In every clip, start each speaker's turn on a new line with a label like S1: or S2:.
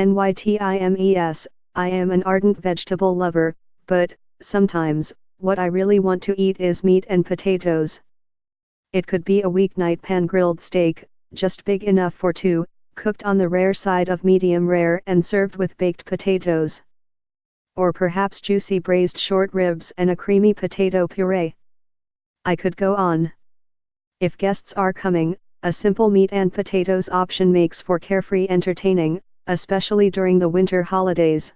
S1: NYTIMES, I am an ardent vegetable lover, but, sometimes, what I really want to eat is meat and potatoes. It could be a weeknight pan-grilled steak, just big enough for two, cooked on the rare side of medium rare and served with baked potatoes. Or perhaps juicy braised short ribs and a creamy potato puree. I could go on. If guests are coming, a simple meat and potatoes option makes for carefree entertaining, especially during the winter holidays.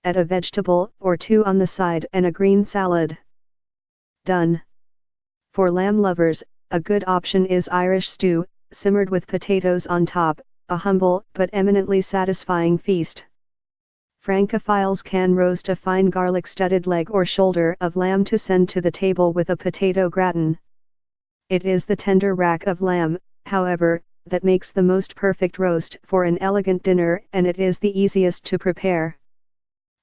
S1: Add a vegetable or two on the side and a green salad. Done. For lamb lovers, a good option is Irish stew, simmered with potatoes on top, a humble but eminently satisfying feast. Francophiles can roast a fine garlic-studded leg or shoulder of lamb to send to the table with a potato gratin. It is the tender rack of lamb, however, that makes the most perfect roast for an elegant dinner, and it is the easiest to prepare.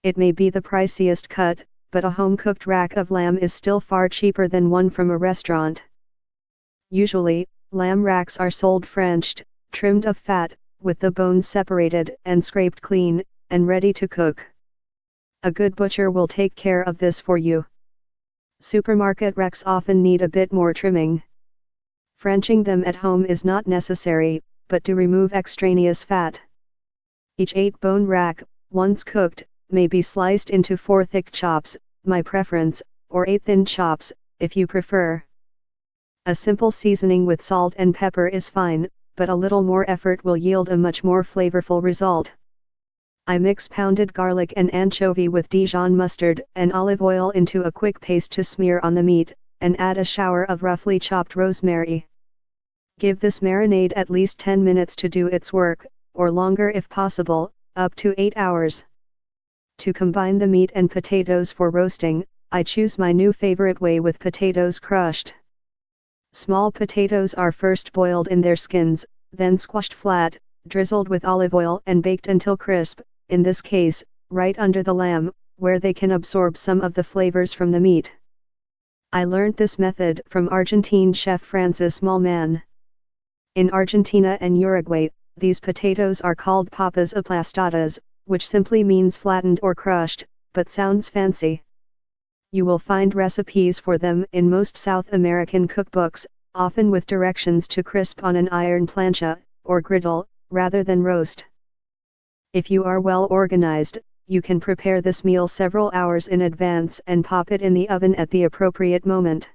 S1: It may be the priciest cut, but a home-cooked rack of lamb is still far cheaper than one from a restaurant. Usually, lamb racks are sold Frenched, trimmed of fat, with the bones separated and scraped clean, and ready to cook. A good butcher will take care of this for you. Supermarket racks often need a bit more trimming. Frenching them at home is not necessary, but to remove extraneous fat. Each 8-bone rack, once cooked, may be sliced into 4 thick chops, my preference, or 8 thin chops, if you prefer. A simple seasoning with salt and pepper is fine, but a little more effort will yield a much more flavorful result. I mix pounded garlic and anchovy with Dijon mustard and olive oil into a quick paste to smear on the meat, and add a shower of roughly chopped rosemary. Give this marinade at least 10 minutes to do its work, or longer if possible, up to 8 hours. To combine the meat and potatoes for roasting, I choose my new favorite way with potatoes crushed. Small potatoes are first boiled in their skins, then squashed flat, drizzled with olive oil and baked until crisp, in this case, right under the lamb, where they can absorb some of the flavors from the meat. I learned this method from Argentine chef Francis Malman. In Argentina and Uruguay, these potatoes are called papas aplastadas, which simply means flattened or crushed, but sounds fancy. You will find recipes for them in most South American cookbooks, often with directions to crisp on an iron plancha, or griddle, rather than roast. If you are well organized, you can prepare this meal several hours in advance and pop it in the oven at the appropriate moment.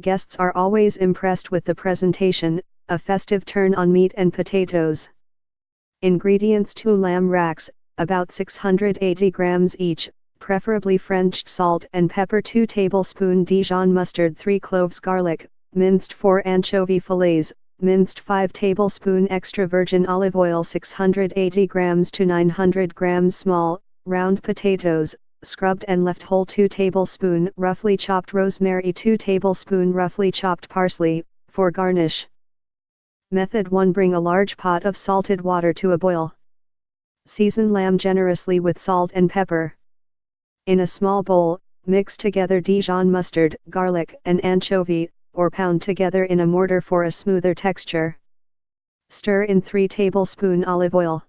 S1: Guests are always impressed with the presentation, a festive turn on meat and potatoes. Ingredients: 2 lamb racks, about 680 grams each, preferably Frenched salt and pepper, 2 tablespoon Dijon mustard, 3 cloves garlic, minced 4 anchovy fillets, minced 5 tablespoon extra virgin olive oil, 680 grams to 900 grams small, round potatoes, scrubbed and left whole, 2 tablespoon roughly chopped rosemary, 2 tablespoon roughly chopped parsley, for garnish. Method 1: bring a large pot of salted water to a boil. Season lamb generously with salt and pepper. In a small bowl, mix together Dijon mustard, garlic and anchovy, or pound together in a mortar for a smoother texture. Stir in 3 tablespoon olive oil.